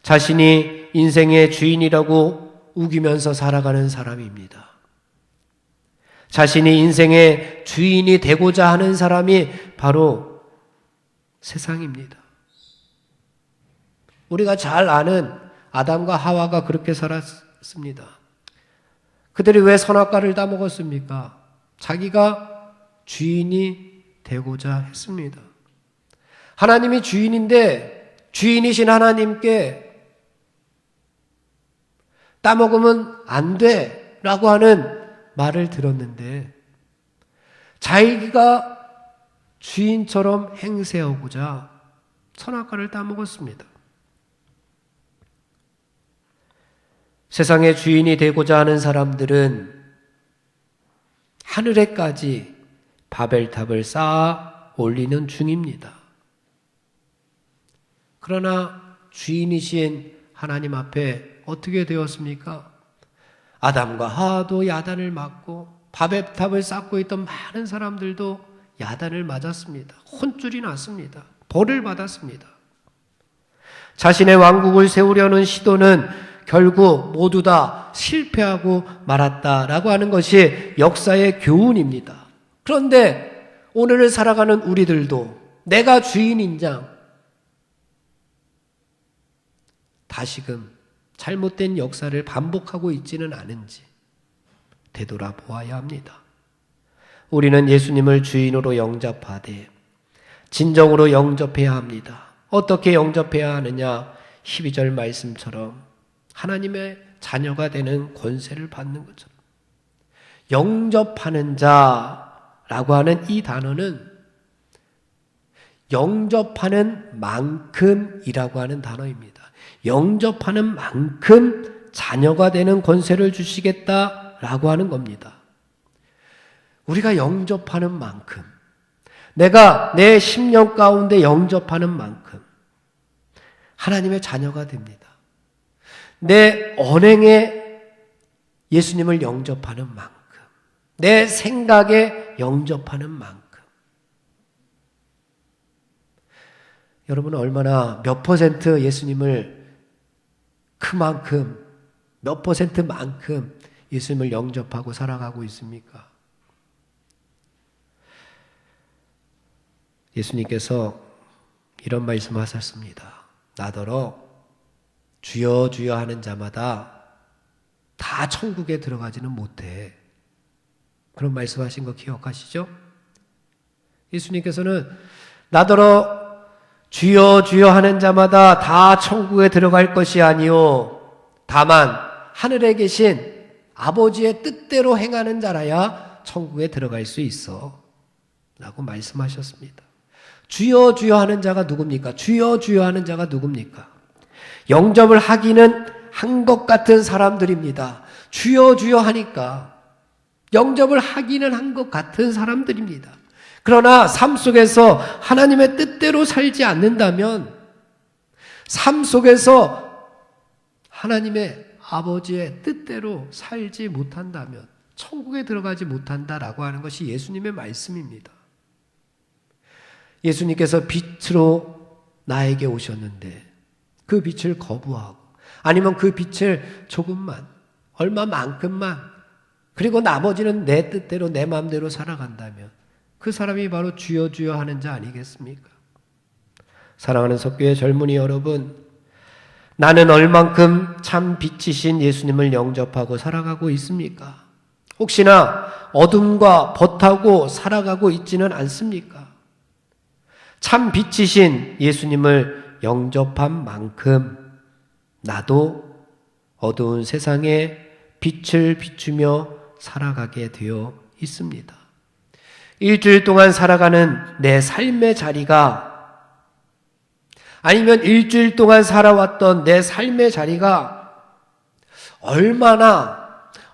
자신이 인생의 주인이라고 우기면서 살아가는 사람입니다. 자신이 인생의 주인이 되고자 하는 사람이 바로 세상입니다. 우리가 잘 아는 아담과 하와가 그렇게 살았습니다. 그들이 왜 선악과를 따먹었습니까? 자기가 주인이 되고자 했습니다. 하나님이 주인인데 주인이신 하나님께 따먹으면 안 돼 라고 하는 말을 들었는데 자기가 주인처럼 행세하고자 선악과를 따먹었습니다. 세상의 주인이 되고자 하는 사람들은 하늘에까지 바벨탑을 쌓아 올리는 중입니다. 그러나 주인이신 하나님 앞에 어떻게 되었습니까? 아담과 하와도 야단을 맞고 바벨탑을 쌓고 있던 많은 사람들도 야단을 맞았습니다. 혼쭐이 났습니다. 벌을 받았습니다. 자신의 왕국을 세우려는 시도는 결국 모두 다 실패하고 말았다라고 하는 것이 역사의 교훈입니다. 그런데 오늘을 살아가는 우리들도 내가 주인인 장 다시금 잘못된 역사를 반복하고 있지는 않은지 되돌아보아야 합니다. 우리는 예수님을 주인으로 영접하되 진정으로 영접해야 합니다. 어떻게 영접해야 하느냐? 12절 말씀처럼 하나님의 자녀가 되는 권세를 받는 것처럼 영접하는 자라고 하는 이 단어는 영접하는 만큼이라고 하는 단어입니다. 영접하는 만큼 자녀가 되는 권세를 주시겠다라고 하는 겁니다. 우리가 영접하는 만큼, 내가 내 심령 가운데 영접하는 만큼 하나님의 자녀가 됩니다. 내 언행에 예수님을 영접하는 만큼, 내 생각에 영접하는 만큼. 여러분은 얼마나 몇 퍼센트 예수님을 그만큼, 몇 퍼센트만큼 예수님을 영접하고 살아가고 있습니까? 예수님께서 이런 말씀하셨습니다. 나더러 주여 주여 하는 자마다 다 천국에 들어가지는 못해. 그런 말씀하신 거 기억하시죠? 예수님께서는 나더러 주여 주여 하는 자마다 다 천국에 들어갈 것이 아니요 다만 하늘에 계신 아버지의 뜻대로 행하는 자라야 천국에 들어갈 수 있어 라고 말씀하셨습니다. 주여 주여 하는 자가 누굽니까? 주여 주여 하는 자가 누굽니까? 영접을 하기는 한 것 같은 사람들입니다. 주여 주여 하니까 영접을 하기는 한 것 같은 사람들입니다. 그러나 삶 속에서 하나님의 뜻대로 살지 않는다면, 삶 속에서 하나님의 아버지의 뜻대로 살지 못한다면 천국에 들어가지 못한다라고 하는 것이 예수님의 말씀입니다. 예수님께서 빛으로 나에게 오셨는데 그 빛을 거부하고, 아니면 그 빛을 조금만, 얼마만큼만, 그리고 나머지는 내 뜻대로 내 마음대로 살아간다면 그 사람이 바로 주여 주여 하는 자 아니겠습니까? 사랑하는 석교의 젊은이 여러분, 나는 얼만큼 참 빛이신 예수님을 영접하고 살아가고 있습니까? 혹시나 어둠과 벗하고 살아가고 있지는 않습니까? 참 빛이신 예수님을 영접한 만큼 나도 어두운 세상에 빛을 비추며 살아가게 되어 있습니다. 일주일 동안 살아가는 내 삶의 자리가, 아니면 일주일 동안 살아왔던 내 삶의 자리가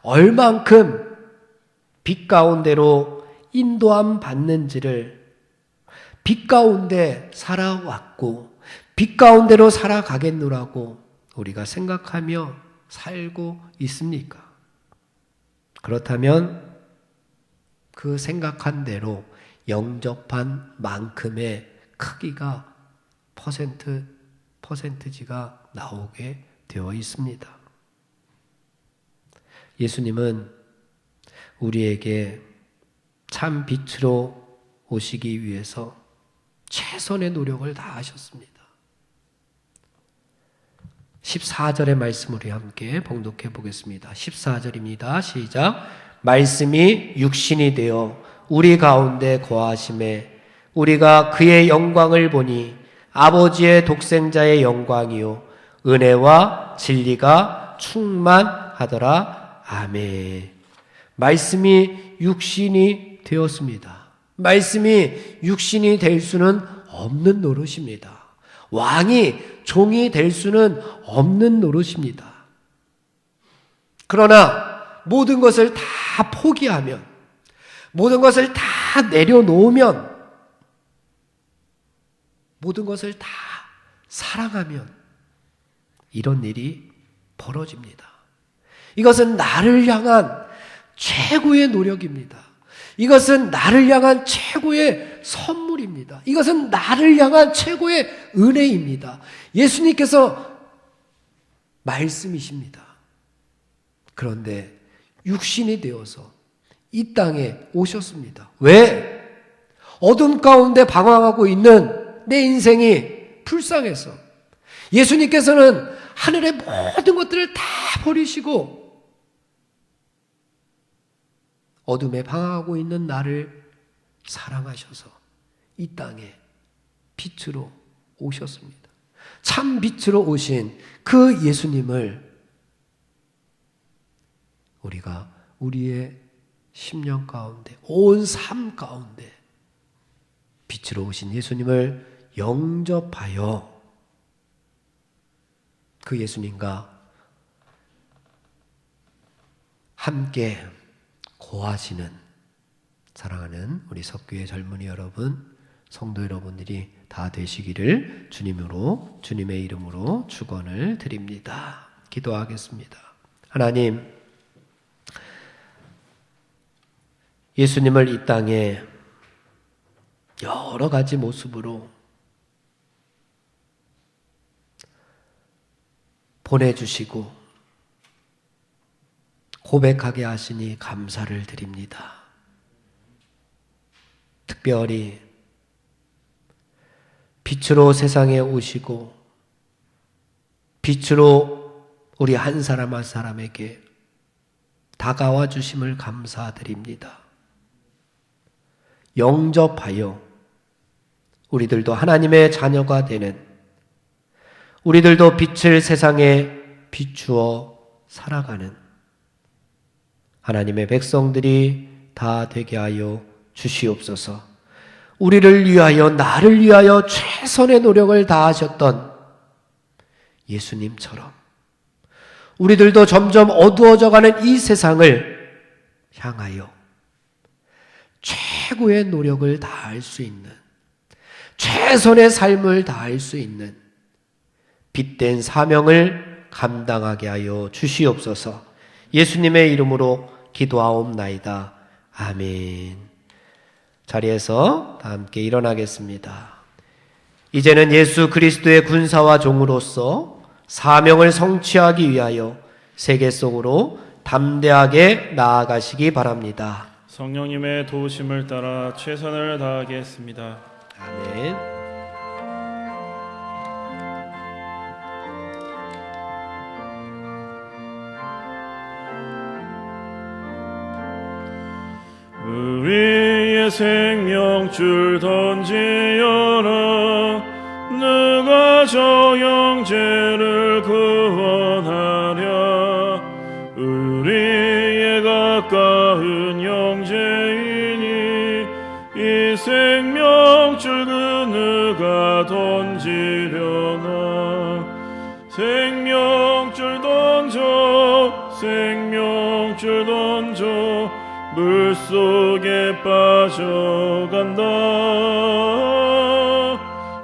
얼만큼 빛 가운데로 인도함 받는지를, 빛 가운데 살아왔고 빛 가운데로 살아가겠노라고 우리가 생각하며 살고 있습니까? 그렇다면 그 생각한 대로 영접한 만큼의 크기가 퍼센트지가 나오게 되어 있습니다. 예수님은 우리에게 참 빛으로 오시기 위해서 최선의 노력을 다하셨습니다. 14절의 말씀을 우리 함께 봉독해 보겠습니다. 14절입니다. 시작. 말씀이 육신이 되어 우리 가운데 거하심에 우리가 그의 영광을 보니 아버지의 독생자의 영광이요 은혜와 진리가 충만하더라. 아멘. 말씀이 육신이 되었습니다. 말씀이 육신이 될 수는 없는 노릇입니다. 왕이 종이 될 수는 없는 노릇입니다. 그러나 모든 것을 다 포기하면, 모든 것을 다 내려놓으면, 모든 것을 다 사랑하면 이런 일이 벌어집니다. 이것은 나를 향한 최고의 노력입니다. 이것은 나를 향한 최고의 선물입니다. 이것은 나를 향한 최고의 은혜입니다. 예수님께서 말씀이십니다. 그런데 육신이 되어서 이 땅에 오셨습니다. 왜? 어둠 가운데 방황하고 있는 내 인생이 불쌍해서. 예수님께서는 하늘의 모든 것들을 다 버리시고 어둠에 방황하고 있는 나를 사랑하셔서 이 땅에 빛으로 오셨습니다. 참 빛으로 오신 그 예수님을 우리가 우리의 심령 가운데, 온 삶 가운데 빛으로 오신 예수님을 영접하여 그 예수님과 함께 고하시는 사랑하는 우리 석교의 젊은이 여러분, 성도 여러분들이 다 되시기를 주님의 이름으로 축원을 드립니다. 기도하겠습니다. 하나님, 예수님을 이 땅에 여러 가지 모습으로 보내주시고 고백하게 하시니 감사를 드립니다. 특별히 빛으로 세상에 오시고 빛으로 우리 한 사람 한 사람에게 다가와 주심을 감사드립니다. 영접하여 우리들도 하나님의 자녀가 되는, 우리들도 빛을 세상에 비추어 살아가는 하나님의 백성들이 다 되게 하여 주시옵소서. 우리를 위하여, 나를 위하여 최선의 노력을 다하셨던 예수님처럼 우리들도 점점 어두워져가는 이 세상을 향하여 최고의 노력을 다할 수 있는, 최선의 삶을 다할 수 있는 빛된 사명을 감당하게 하여 주시옵소서. 예수님의 이름으로 기도하옵나이다. 아멘. 자리에서 다 함께 일어나겠습니다. 이제는 예수 그리스도의 군사와 종으로서 사명을 성취하기 위하여 세계 속으로 담대하게 나아가시기 바랍니다. 성령님의 도우심을 따라 최선을 다하겠습니다. 아멘. 우리의 생명줄 던지어라. 누가 저 형제를 구원하랴. 우리의 가까운 형제이니 이 생명줄 그 누가 던지려나. 생명줄 던져, 생명줄 던져, 물속에 빠져간다.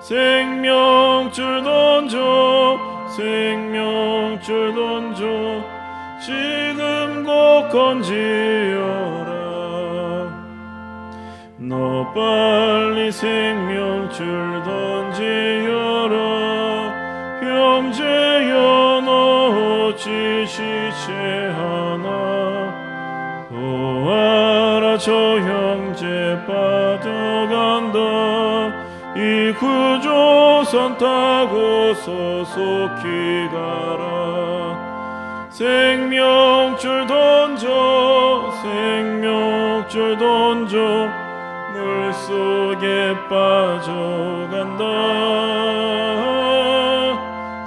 생명줄 던져, 생명줄 던져, 지금 곧 건지어라. 너 빨리 생명줄 던지어라. 형제여 너 어찌 지체하나. 보아라 저 형제 빠져간다. 이 구조선 타고서 속히 가라. 생명줄 던져, 생명줄 던져, 물속에 빠져간다.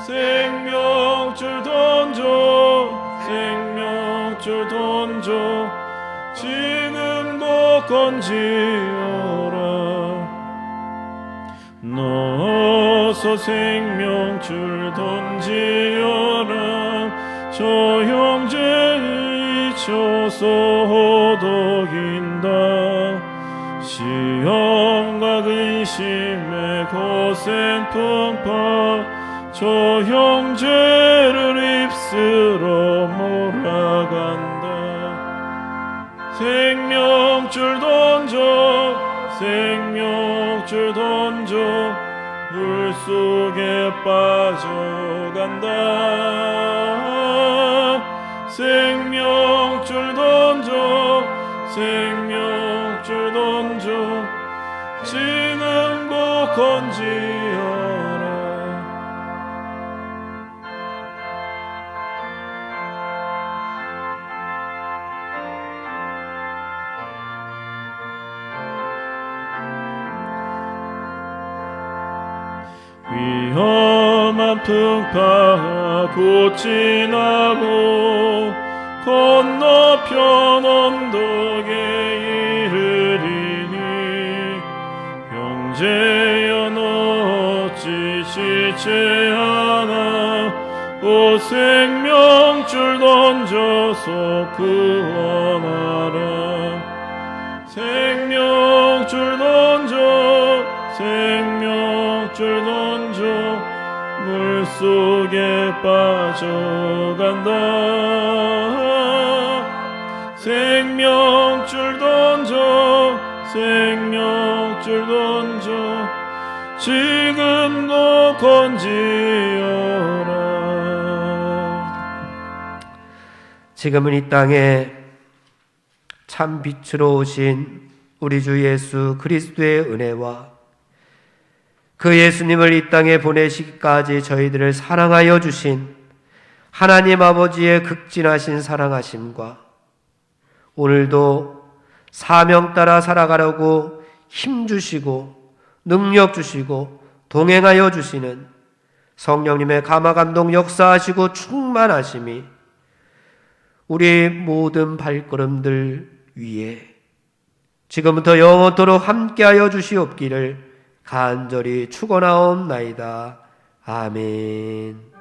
생명줄 던져, 생명줄 던져, 지금도 건지어라. 너 어서 생명줄 던지어라. 저 형제의 잊혀서 호독인다. 시험과 근심의 거센 풍파, 저 형제를 입술어 몰아간다. 생명줄 던져, 생명줄 던져, 물속에 빠져간다. 생명줄 던져, 생명줄 던져, 지금 곧 건지어라. 위험한 풍파 곧 지나고 건너편 언덕에 이르리니 형제여 너 어찌 지체하나. 오 생명줄 던져서 구원하라. 생명줄 던져, 생명줄 던져, 물속에 빠져간다. 생명줄 던져, 생명줄 던져, 지금도 건지어라. 지금은 이 땅에 참 빛으로 오신 우리 주 예수 그리스도의 은혜와 그 예수님을 이 땅에 보내시기까지 저희들을 사랑하여 주신 하나님 아버지의 극진하신 사랑하심과 오늘도 사명 따라 살아가려고 힘주시고 능력 주시고 동행하여 주시는 성령님의 감화감동 역사하시고 충만하심이 우리 모든 발걸음들 위에 지금부터 영원토록 함께하여 주시옵기를 간절히 축원하옵나이다. 아멘.